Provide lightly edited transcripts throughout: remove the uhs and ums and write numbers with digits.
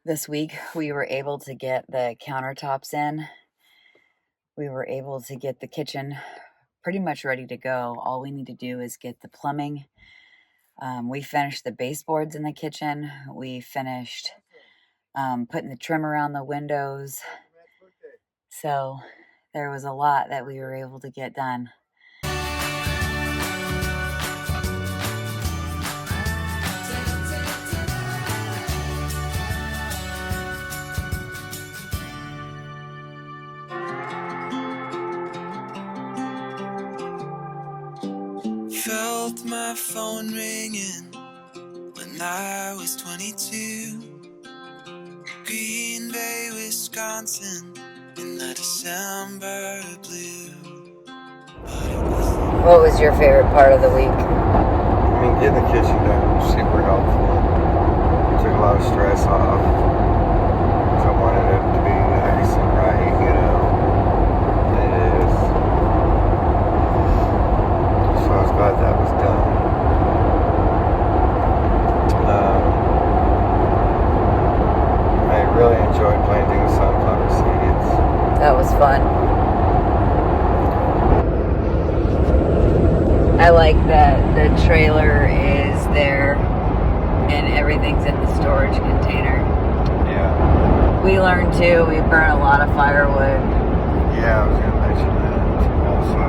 This week we were able to get the countertops in. We were able to get the kitchen pretty much ready to go. All we need to do is get the plumbing. We finished the baseboards in the kitchen. We finished putting the trim around the windows. So there was a lot that we were able to get done. Felt my phone ringing when I was 22. Green Bay, Wisconsin, in the December blue. What was your favorite part of the week? I mean, getting the kitchen done was super helpful. Took a lot of stress off. So I wanted it to be nice and right, you know. And it is. So I was glad that was done. I really enjoyed planting the sunflower seeds. That was fun. I like that the trailer is there and everything's in the storage container. Yeah. We learned too, we burn a lot of firewood. Yeah, I was going to mention that also.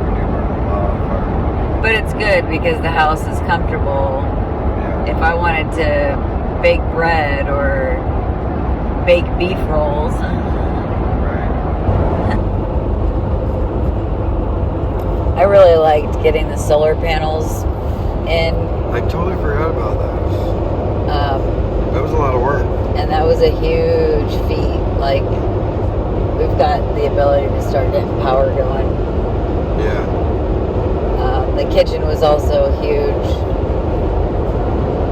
We do burn a lot of firewood. But it's good because the house is comfortable. Yeah. If I wanted to bake bread or bake beef rolls. I really liked getting the solar panels in. I totally forgot about that. That was a lot of work. And that was a huge feat. Like, we've got the ability to start getting power going. Yeah. The kitchen was also huge.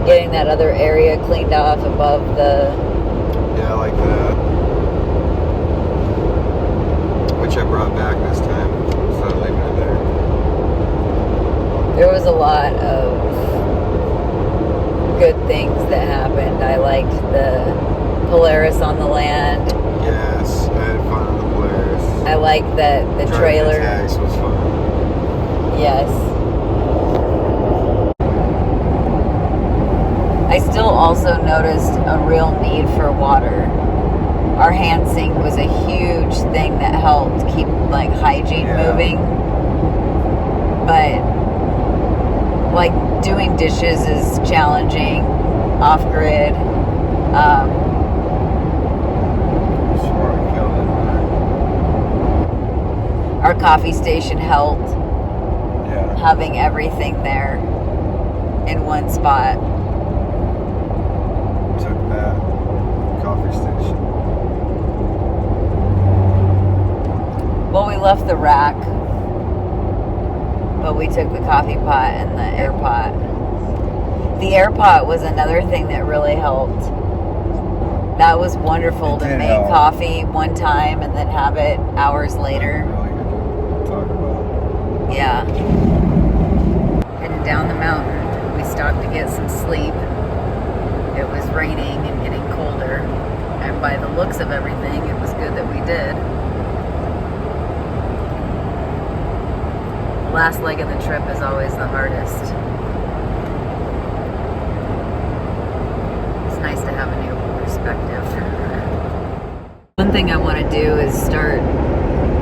Getting that other area cleaned off above the... Yeah, I like that. Which I brought back this time. Instead of leaving it there. There was a lot of good things that happened. I liked the Polaris on the land. Yes, I had fun on the Polaris. I liked that the Driving trailer. The tags was fun. Yes. I still also noticed a real need for water. Our hand sink was a huge thing that helped keep like hygiene moving. But like doing dishes is challenging off grid. Our coffee station helped. Yeah. Having everything there in one spot. Took that coffee station. Well, we left the rack, but we took the coffee pot and the air pot. The air pot was another thing that really helped. That was wonderful to make coffee one time and then have it hours later. Really good to talk about. Yeah. Heading down the mountain, we stopped to get some sleep. It was raining and getting colder, and by the looks of everything, it was good that we did. The last leg of the trip is always the hardest. It's nice to have a new perspective. One thing I want to do is start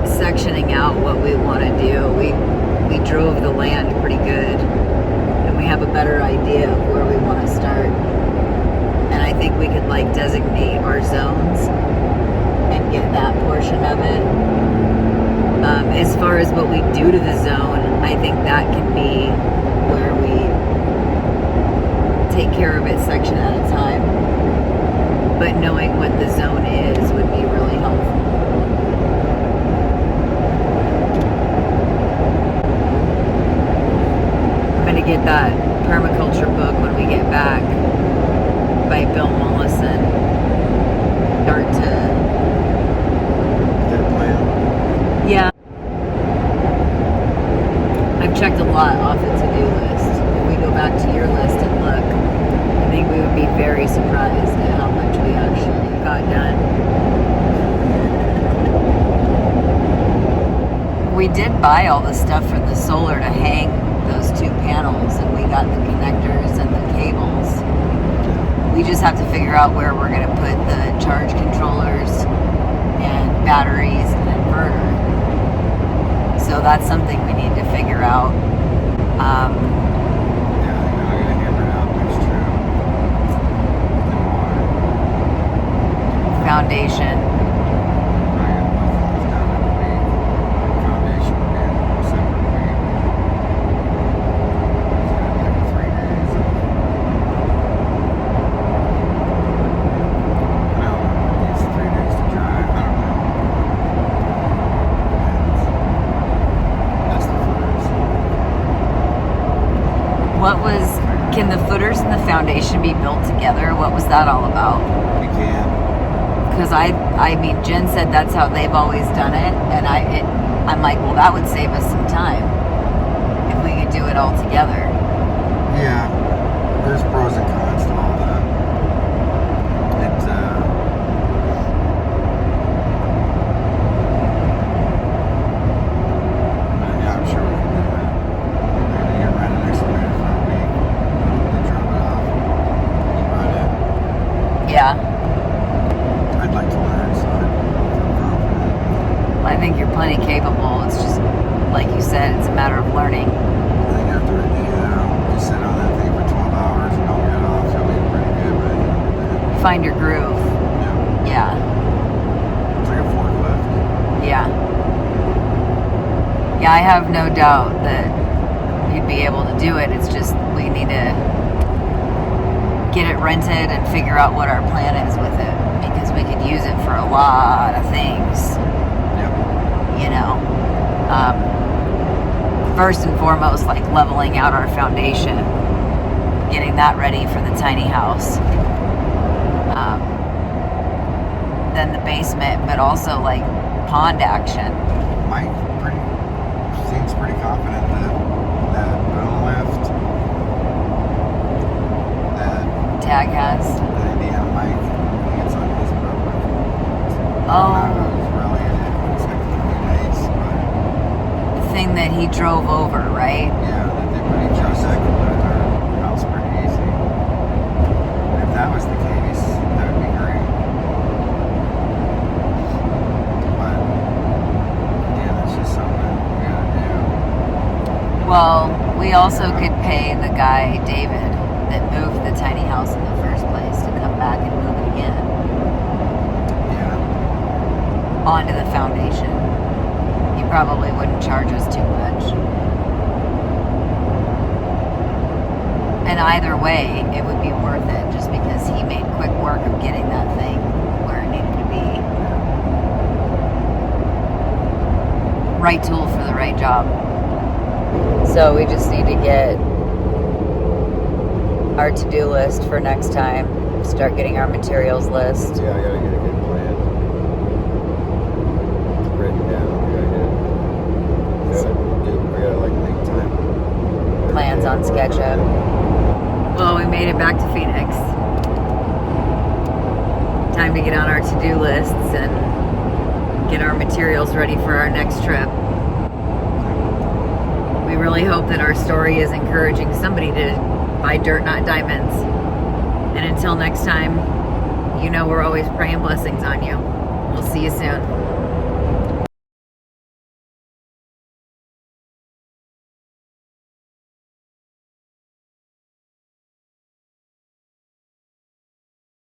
sectioning out what we want to do. We drove the land pretty good, and we have a better idea of where we want to start. And I think we could like designate our zones and get that portion of it. As far as what we do to the zone, I think that can be where we take care of it section at a time. But knowing what the zone is would be really helpful. I'm going to get that permaculture book when we get back by Bill Mollison. Start to... Get a plan. Yeah. I've checked a lot off the to-do list. If we go back to your list and look, I think we would be very surprised at how much we did buy all the stuff for the solar to hang those 2 panels, and we got the connectors and the cables. We just have to figure out where we're going to put the charge controllers and batteries and inverter. So that's something we need to figure out. Yeah, I gotta hammer it out next trip. And water. Foundation. I got both of those done in a week. Foundation will be in separate week. It's gonna be like 3 days. No, it needs 3 days to dry. I don't know. That's the footers. Can the footers and the foundation be built together? What was that all about? You can. Because I mean, Jen said that's how they've always done it, and I'm like, well, that would save us some time if we could do it all together. Yeah, there's pros and cons to all that. It's yeah, I'm sure we can do that. Maybe you rent an excavator for a week, and drop it off. You run it. Yeah, I'd like to learn, so I feel confident. I think you're plenty capable. It's just, like you said, it's a matter of learning. I think after a day out, you sit on that thing for 12 hours and don't get off, you'll be pretty good by the end of the day. Find your groove. Yeah, Yeah, it's like a forklift. yeah. Yeah, I have no doubt that you'd be able to do it. It's just we need to get it rented and figure out what our plan is with it, because we could use it for a lot of things, Yep. you know. First and foremost, like leveling out our foundation, getting that ready for the tiny house. Then the basement, but also like pond action. Mike seems pretty confident that boom lift that Tag has. Indiana Mike gets on his boat with. Oh. Who's really in it. It's like 3 days, but The thing that he drove over, right? yeah, that they pretty geosecond with our house pretty easy. And if that was the case, that would be great. But again, it's just something we gotta do. Well, we also could pay the guy, David, that moved the tiny house in the first place to come back and move it again Yeah. onto the foundation. He probably wouldn't charge us too much. And either way, it would be worth it just because he made quick work of getting that thing where it needed to be. Right tool for the right job. So we just need to get our to-do list for next time. Start getting our materials list. Yeah, I gotta get a good plan. It's written down. We gotta like make time. Plans on SketchUp. Well, we made it back to Phoenix. Time to get on our to-do lists and get our materials ready for our next trip. We really hope that our story is encouraging somebody to buy dirt, not diamonds. And until next time, you know we're always praying blessings on you. We'll see you soon.